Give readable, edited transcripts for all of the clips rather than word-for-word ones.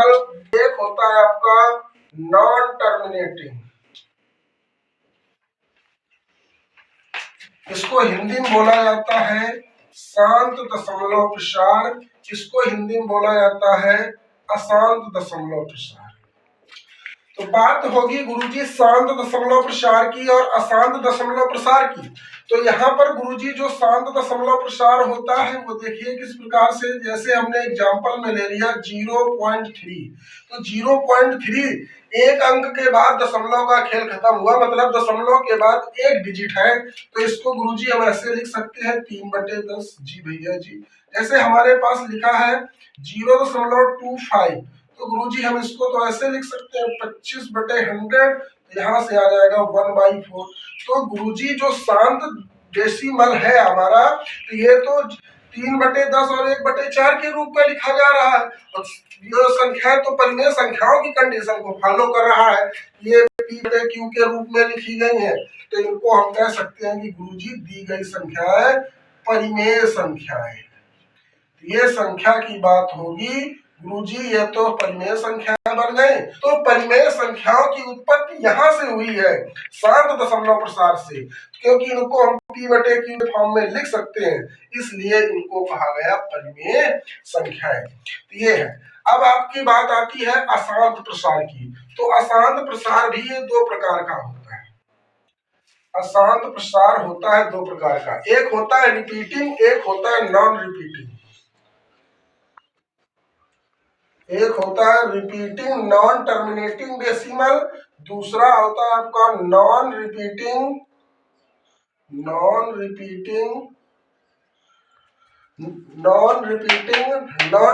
एक होता है आपका नॉन टर्मिनेटिंग, इसको हिंदी में बोला जाता है शांत दशमलव प्रसार, इसको हिंदी में बोला जाता है अशांत दशमलव प्रसार। तो बात होगी गुरुजी शांत दशमलव प्रसार की और अशांत दशमलव प्रसार की। तो यहाँ पर गुरुजी जो शांत दशमलव प्रसार होता है वो देखिए किस प्रकार से, जैसे हमने एग्जांपल में ले लिया 0.3, तो 0.3 एक अंक के बाद दशमलव का खेल खत्म हुआ, मतलब दशमलव के बाद एक डिजिट है, तो इसको गुरुजी हम ऐसे लिख सकते हैं 3/10। जी भैया जी, जैसे हमारे पास लिखा है 0.25, तो गुरुजी हम इसको तो ऐसे लिख सकते हैं 25/100, यहाँ से आ जाएगा 1/4। तो गुरुजी जो शांत डेसिमल है हमारा, तो ये तो 3/10 और 1/4 के रूप में लिखा जा रहा है, और ये संख्या तो परिमेय संख्याओं की कंडीशन को फॉलो कर रहा है, ये P/Q के रूप में लिखी गई है, तो इनको हम कह सकते हैं कि गुरुजी दी गई संख्याएं परिमेय संख्याएं। ये संख्या की बात होगी गुरुजी, ये तो परिमेय संख्या बन गए। तो परिमेय संख्याओं की उत्पत्ति यहाँ से हुई है शांत दशमलव प्रसार से, क्योंकि इनको हम P/Q फॉर्म में लिख सकते हैं, इसलिए इनको कहा गया परिमेय संख्याएं। तो ये है। अब आपकी बात आती है अशांत प्रसार की। तो अशांत प्रसार भी ये दो प्रकार का होता है। अशांत प्रसार होता है दो प्रकार का, एक होता है रिपीटिंग, एक होता है नॉन रिपीटिंग। एक होता है रिपीटिंग नॉन टर्मिनेटिंग डेसिमल, दूसरा होता है आपका non repeating non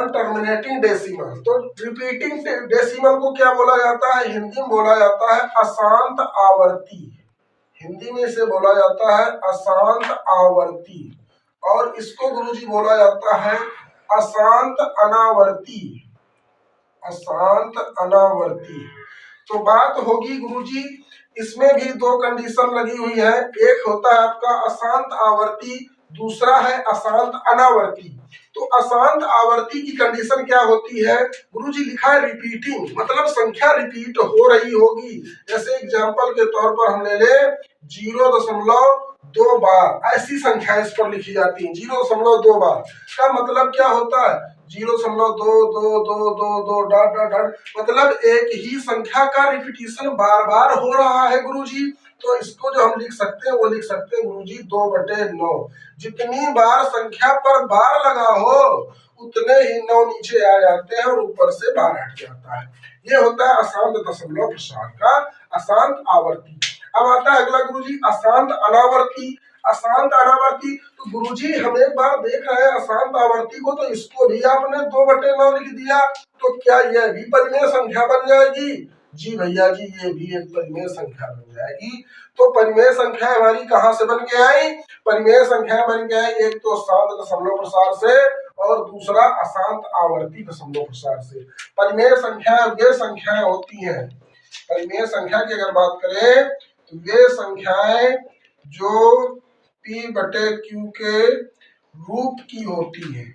terminating decimal. तो रिपीटिंग डेसिमल को क्या बोला जाता है, हिंदी में बोला जाता है अशांत आवर्ती, हिंदी में इसे बोला जाता है अशांत आवर्ती, और इसको गुरुजी बोला जाता है अशांत अनावर्ती, अशांत अनावर्ती। तो बात होगी गुरुजी इसमें भी दो कंडीशन लगी हुई है, एक होता है आपका अशांत आवर्ती, दूसरा है अशांत अनावर्ती। तो अशांत आवर्ती की कंडीशन क्या होती है गुरुजी, लिखा है रिपीटिंग, मतलब संख्या रिपीट हो रही होगी। जैसे एग्जांपल के तौर पर हम ले ले 0.2 बार, ऐसी संख्या इस पर लिखी जाती है 0.2 बार का मतलब क्या होता है 0.22222 डॉट डॉट डॉट, मतलब एक ही संख्या का रिपीटिशन बार बार हो रहा है गुरुजी। तो इसको जो हम लिख सकते हैं वो लिख सकते हैं गुरुजी 2/9, जितनी बार संख्या पर बार लगा हो उतने ही 9 नीचे आ जाते हैं और ऊपर से बार हट जाता है। ये होता है अशांत दशमलव प्रसार का अशांत आवर्ती। अब आता है अगला गुरुजी अशांत अनावर्ती। अशांत अनावर्ती, तो गुरुजी हम एक बार देख रहे हैं अशांत आवर्ती को, तो इसको भी आपने 2/9 लिख दिया, तो क्या यह भी परिमेय संख्या बन जाएगी? जी भैया जी, ये भी एक परिमेय संख्या बन जाएगी। तो परिमेय संख्या हमारी कहाँ से बन के आई? परिमेय संख्या बन के आई एक तो शांत दशमलव प्रसार से और दूसरा अशांत आवर्ती दशमलव प्रसार से। परिमेय संख्या वे संख्याएं होती हैं, परिमेय संख्या की अगर बात करें तो वे संख्याएं जो P/Q के रूप की होती है,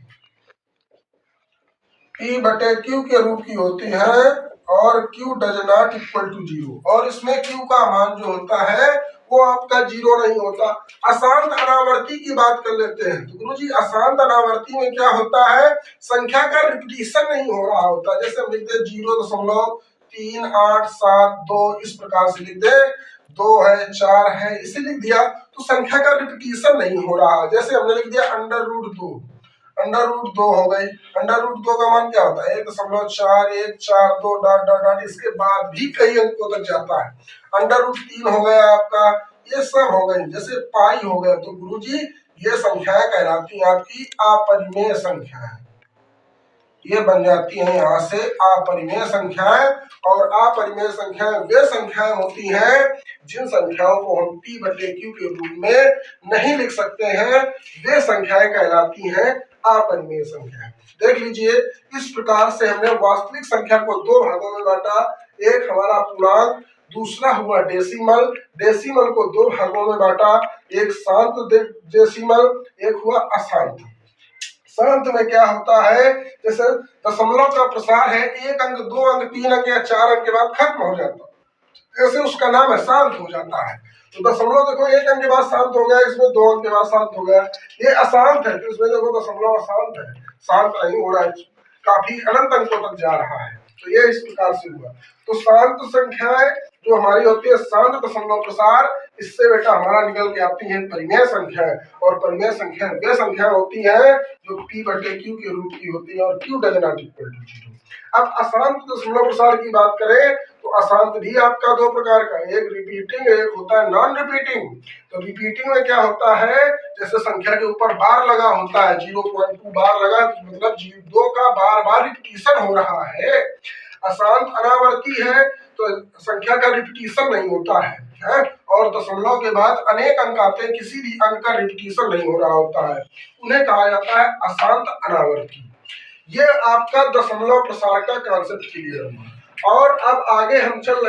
P/Q के रूप की होती है, और Q does not equal to 0, और इसमें Q का मान जो होता है वो आपका 0 नहीं होता। अशांत अनावर्ती की बात कर लेते हैं। तो गुरुजी अशांत अनावर्ती में क्या होता है, संख्या का रिपीटिशन नहीं हो रहा होता। जैसे हम लिखते हैं 0.3872, इस प्रकार से लिख दे, 2 है 4 है इसे लिख दिया, तो संख्या का रिपीटिशन नहीं हो रहा। जैसे हमने लिख दिया √2, √2 हो गई, √2 का मान क्या होता है 1.4142 डॉट डॉट डॉट, इसके बाद भी कई अंकों तक जाता है। √3 हो गया आपका, ये सब हो गई, जैसे पाई हो गया। तो गुरुजी ये संख्याएं कहलाती हैं आपकी अपरिमेय संख्याएं, ये बन जाती हैं यहाँ से अपरिमेय संख्याएं। और अपरिमेय संख्याएं वे संख्याएं होती हैं जिन संख्याओं को हम P/Q के रूप में नहीं लिख सकते हैं, वे संख्याएं कहलाती हैं अपरिमेय संख्याएं। देख लीजिए इस प्रकार से हमने वास्तविक संख्या को दो भागों में बांटा, एक हमारा पूर्णांक, दूसरा हुआ डेसिमल। डेसिमल को दो भागों में बांटा, एक शांत डेसिमल, एक हुआ अशांत। शांत में क्या होता है, जैसे दशमलव का प्रसार है, 1 अंक 2 अंक 3 अंक या 4 अंक के बाद खत्म हो जाता है, ऐसे उसका नाम है शांत हो जाता है। तो दशमलव देखो 1 अंक के बाद शांत हो गया, इसमें 2 अंक के बाद शांत हो गया, ये अशांत है, तो इसमें देखो दशमलव अशांत है, शांत नहीं हो रहा है, काफी अनंत अंकों तक जा रहा है। तो ये इस प्रकार से हुआ। तो शांत संख्याएं जो हमारी होती है शांत दशमलव प्रसार, इससे बेटा हमारा निकल के आती है परिमेय संख्याएं, और परिमेय संख्या वे संख्या होती है जो p बटे q के रूप की होती है और q does not equal to 0। अब अशांत दशमलव प्रसार की बात करें तो अशांत भी आपका दो प्रकार का, एक रिपीटिंग, एक होता है नॉन रिपीटिंग। तो रिपीटिंग में क्या होता है, जैसे संख्या के ऊपर बार लगा होता है, 0.2 बार लगा, मतलब 2 का बार बार रिपीटिशन हो रहा है। अशांत अनावर्ती है तो संख्या का रिपीटिशन नहीं होता है, और दशमलव के बाद अनेक अंक आते हैं, किसी भी अंक का रिपीटिशन नहीं हो रहा होता है, उन्हें कहा जाता है अशांत अनावर्ती। ये आपका दशमलव प्रसार का कॉन्सेप्ट क्लियर हुआ। और अब आगे हम चल